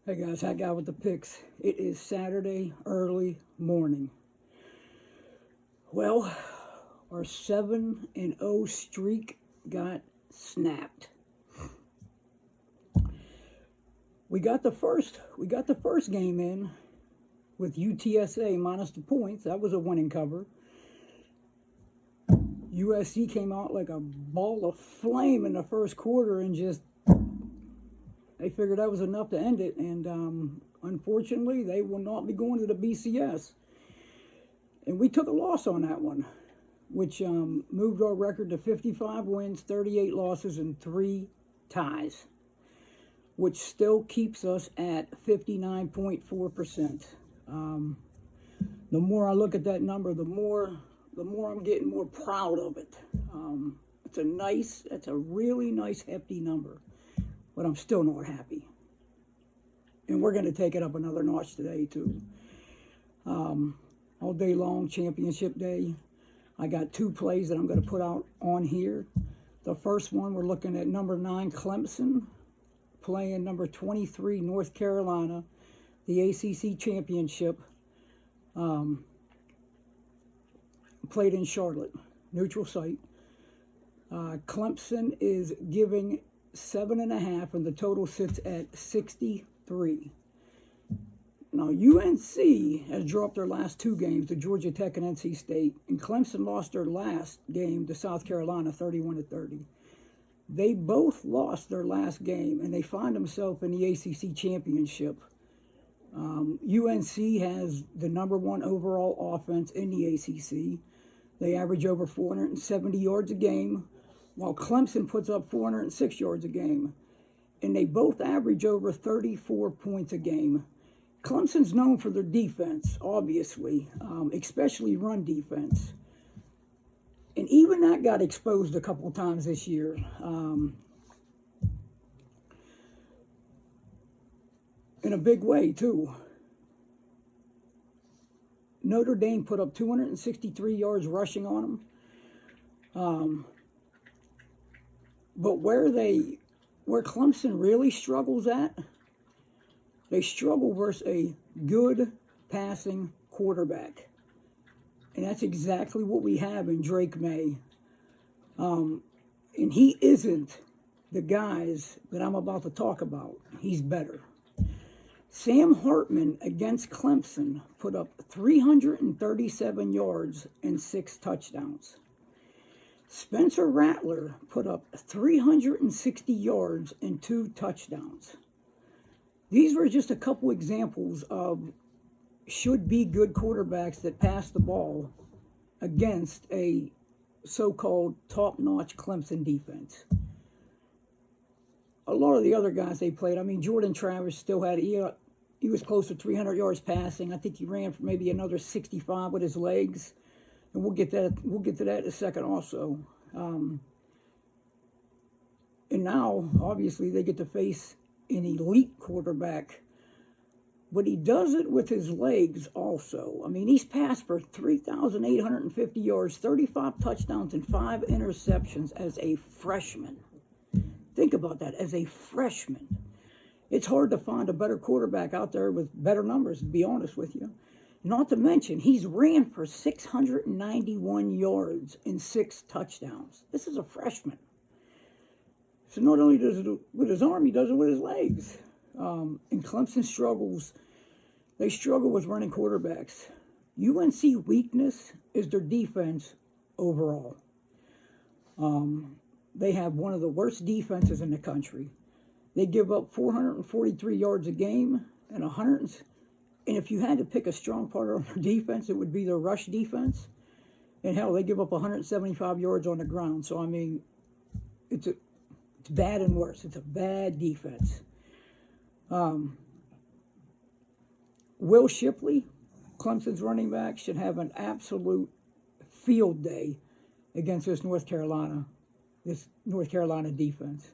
Hey guys, I got with the picks. It is Saturday early morning. Well, our 7-0 streak got snapped. We got the first game in with UTSA minus the points. That was a winning cover. USC came out like a ball of flame in the first quarter and just they figured that was enough to end it. And unfortunately, they will not be going to the BCS. And we took a loss on that one, which moved our record to 55 wins, 38 losses, and 3 ties, which still keeps us at 59.4%. The more I look at that number, the more I'm getting more proud of it. It's a really nice, hefty number, but I'm still not happy. And we're going to take it up another notch today, too. All day long, championship day. I got 2 plays that I'm going to put out on here. The first one, we're looking at number 9, Clemson, playing number 23, North Carolina, the ACC championship, played in Charlotte, neutral site. Clemson is giving 7.5, and the total sits at 63. Now, UNC has dropped their last 2 games to Georgia Tech and NC State, and Clemson lost their last game to South Carolina 31-30. They both lost their last game, and they find themselves in the ACC championship. UNC has the number 1 overall offense in the ACC. They average over 470 yards a game, while Clemson puts up 406 yards a game. And they both average over 34 points a game. Clemson's known for their defense, obviously, especially run defense. And even that got exposed a couple times this year. In a big way, too. Notre Dame put up 263 yards rushing on them. But where Clemson really struggles at, they struggle versus a good passing quarterback. And that's exactly what we have in Drake May. And he isn't the guys that I'm about to talk about. He's better. Sam Hartman against Clemson put up 337 yards and 6 touchdowns. Spencer Rattler put up 360 yards and 2 touchdowns. These were just a couple examples of should-be good quarterbacks that pass the ball against a so-called top-notch Clemson defense. A lot of the other guys they played, Jordan Travis still had, he was close to 300 yards passing. I think he ran for maybe another 65 with his legs. And we'll get to that in a second also. And now, obviously, they get to face an elite quarterback, but he does it with his legs also. He's passed for 3,850 yards, 35 touchdowns, and 5 interceptions as a freshman. Think about that, as a freshman. It's hard to find a better quarterback out there with better numbers, to be honest with you. Not to mention, he's ran for 691 yards and 6 touchdowns. This is a freshman. So not only does it with his arm, he does it with his legs. And Clemson struggles. They struggle with running quarterbacks. UNC weakness is their defense overall. They have one of the worst defenses in the country. They give up 443 yards a game and 100. And if you had to pick a strong part of their defense, it would be their rush defense. And hell, they give up 175 yards on the ground. So it's bad and worse. It's a bad defense. Will Shipley, Clemson's running back, should have an absolute field day against this North Carolina defense.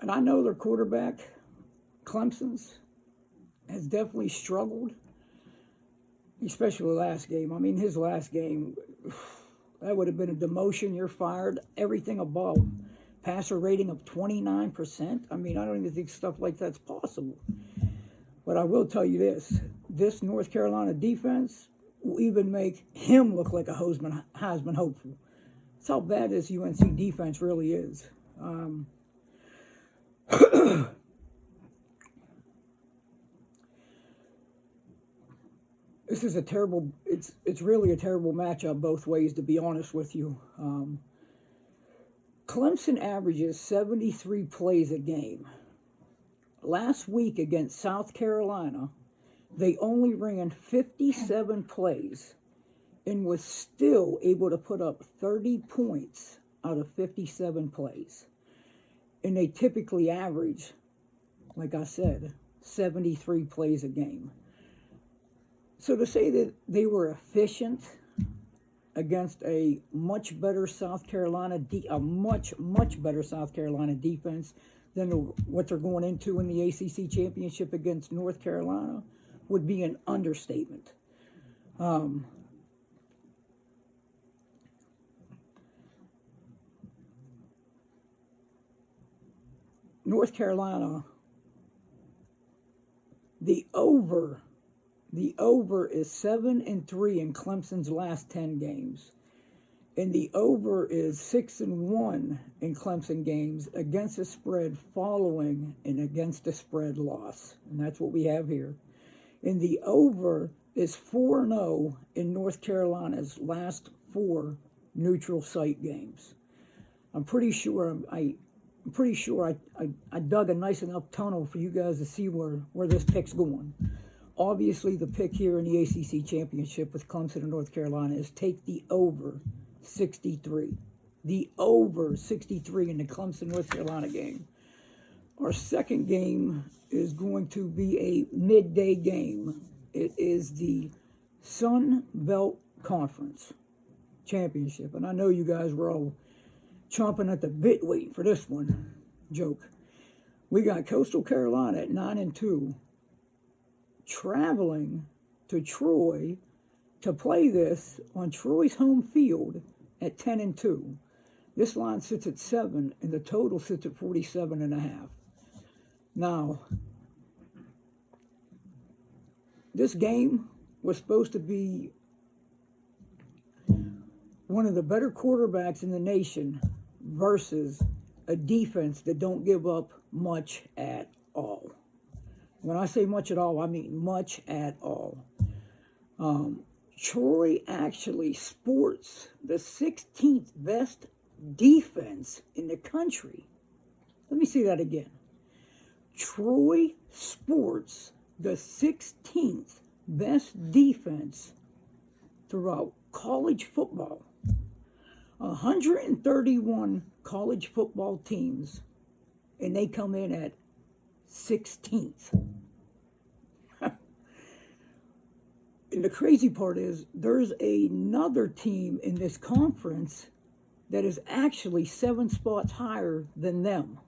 And I know their quarterback, Clemson's, has definitely struggled, especially the last game. His last game, That would have been a demotion. You're fired. Everything above. Passer rating of 29%. I mean, I don't even think stuff like that's possible. But I will tell you this. This North Carolina defense will even make him look like a Heisman hopeful. That's how bad this UNC defense really is. This is a terrible, it's really a terrible matchup both ways, to be honest with you. Clemson averages 73 plays a game. Last week against South Carolina, they only ran 57 plays and was still able to put up 30 points out of 57 plays. And they typically average, like I said, 73 plays a game. So to say that they were efficient against a much better South Carolina, a much better South Carolina defense than what they're going into in the ACC championship against North Carolina would be an understatement. North Carolina, the over is 7-3 in Clemson's last 10 games. And the over is 6-1 in Clemson games against the spread following an against the spread loss. And that's what we have here. And the over is 4-0 in North Carolina's last 4 neutral site games. I'm pretty sure I dug a nice enough tunnel for you guys to see where this pick's going. Obviously, the pick here in the ACC championship with Clemson and North Carolina is take the over 63. The over 63 in the Clemson-North Carolina game. Our second game is going to be a midday game. It is the Sun Belt Conference Championship. And I know you guys were all chomping at the bit waiting for this one. Joke. We got Coastal Carolina at 9-2. Traveling to Troy to play this on Troy's home field at 10-2. This line sits at 7, and the total sits at 47.5. Now, this game was supposed to be one of the better quarterbacks in the nation versus a defense that don't give up much at all. When I say much at all, I mean much at all. Troy actually sports the 16th best defense in the country. Let me say that again. Troy sports the 16th best defense throughout college football. 131 college football teams, and they come in at 16th. And the crazy part is there's another team in this conference that is actually 7 spots higher than them.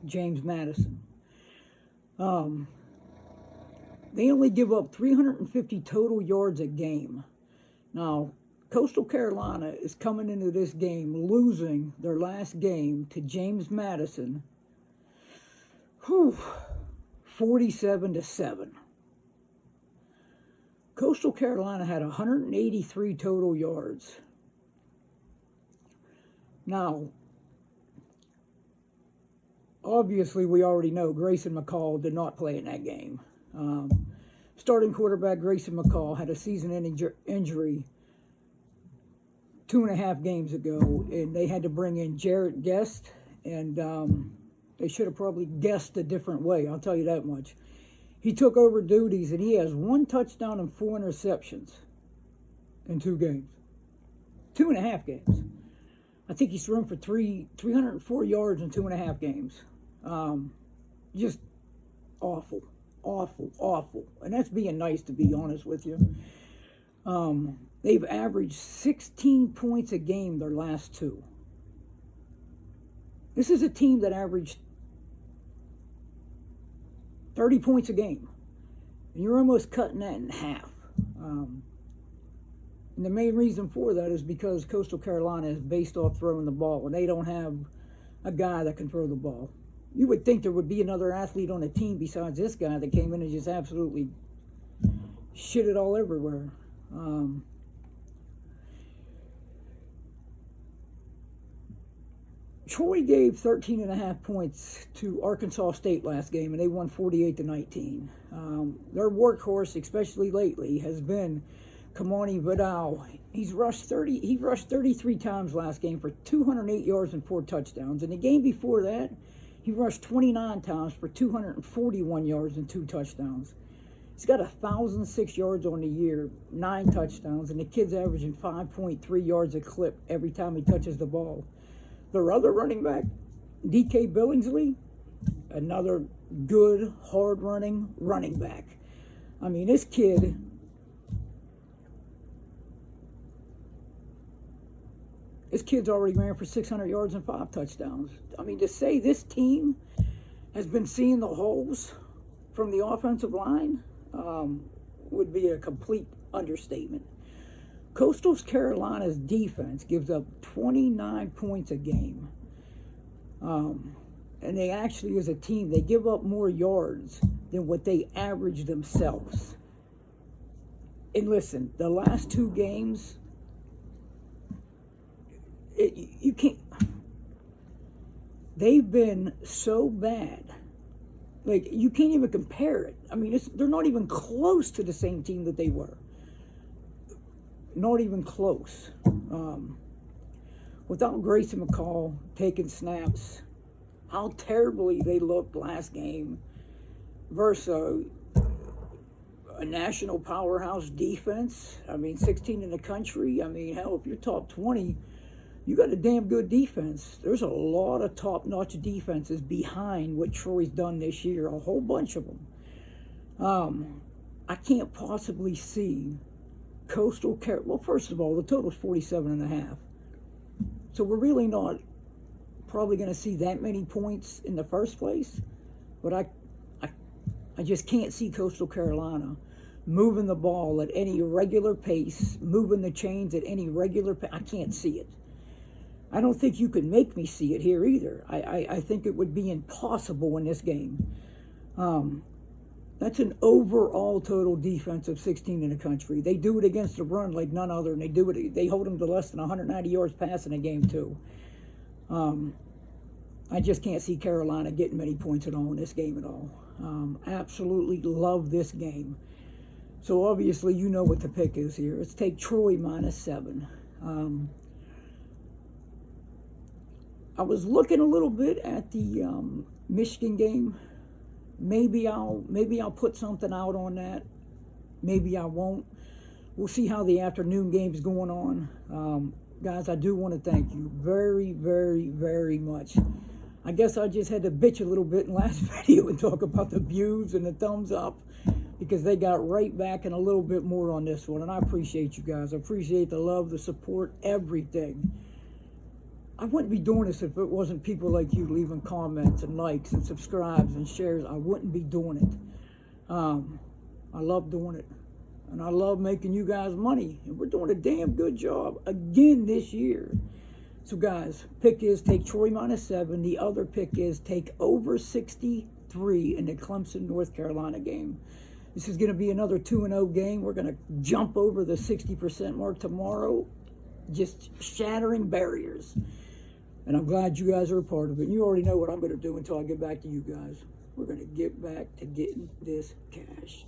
James Madison. They only give up 350 total yards a game. Now, Coastal Carolina is coming into this game losing their last game to James Madison 47-7. Coastal Carolina had 183 total yards. Now, obviously, we already know Grayson McCall did not play in that game. Starting quarterback Grayson McCall had a season-ending injury 2.5 games ago, and they had to bring in Jarrett Guest, and they should have probably guessed a different way, I'll tell you that much. He took over duties, and he has 1 touchdown and 4 interceptions in 2 games. 2.5 games. I think he's thrown for 304 yards in 2.5 games. Just awful. And that's being nice, to be honest with you. They've averaged 16 points a game their last 2. This is a team that averaged 30 points a game. And you're almost cutting that in half. And the main reason for that is because Coastal Carolina is based off throwing the ball, and they don't have a guy that can throw the ball. You would think there would be another athlete on the team besides this guy that came in and just absolutely shit it all everywhere. Troy gave 13.5 points to Arkansas State last game, and they won 48-19. Their workhorse, especially lately, has been Kamani Vidal. He rushed 33 times last game for 208 yards and 4 touchdowns. In the game before that, he rushed 29 times for 241 yards and 2 touchdowns. He's got 1,006 yards on the year, 9 touchdowns, and the kid's averaging 5.3 yards a clip every time he touches the ball. Their other running back, D.K. Billingsley, another good, hard-running running back. I mean, this kid's already ran for 600 yards and 5 touchdowns. I mean, to say this team has been seeing the holes from the offensive line would be a complete understatement. Coastal Carolina's defense gives up 29 points a game. And they actually, as a team, they give up more yards than what they average themselves. And listen, the last 2 games, you can't. They've been so bad. Like, you can't even compare it. I mean, they're not even close to the same team that they were. Not even close. Without Grayson McCall taking snaps, how terribly they looked last game versus a national powerhouse defense. I mean, 16 in the country. I mean, hell, if you're top 20, you got a damn good defense. There's a lot of top-notch defenses behind what Troy's done this year, a whole bunch of them. I can't possibly see Coastal Carolina. Well, first of all, the total is 47.5. So we're really not probably going to see that many points in the first place. But I just can't see Coastal Carolina moving the ball at any regular pace, moving the chains at any regular pace. I can't see it. I don't think you can make me see it here either. I think it would be impossible in this game. That's an overall total defense of 16 in the country. They do it against the run like none other, and they hold them to less than 190 yards passing a game too. I just can't see Carolina getting many points at all in this game at all. Absolutely love this game. So obviously you know what the pick is here. Let's take Troy -7. I was looking a little bit at the Michigan game. Maybe I'll put something out on that. Maybe I won't. We'll see how the afternoon game's going on. Guys, I do want to thank you very, very, very much. I guess I just had to bitch a little bit in the last video and talk about the views and the thumbs up, because they got right back and a little bit more on this one. And I appreciate you guys. I appreciate the love, the support, everything. I wouldn't be doing this if it wasn't people like you leaving comments and likes and subscribes and shares. I wouldn't be doing it. I love doing it. And I love making you guys money. And we're doing a damn good job again this year. So guys, pick is take Troy -7. The other pick is take over 63 in the Clemson, North Carolina game. This is going to be another 2-0 game. We're going to jump over the 60% mark tomorrow. Just shattering barriers. And I'm glad you guys are a part of it. And you already know what I'm going to do until I get back to you guys. We're going to get back to getting this cash.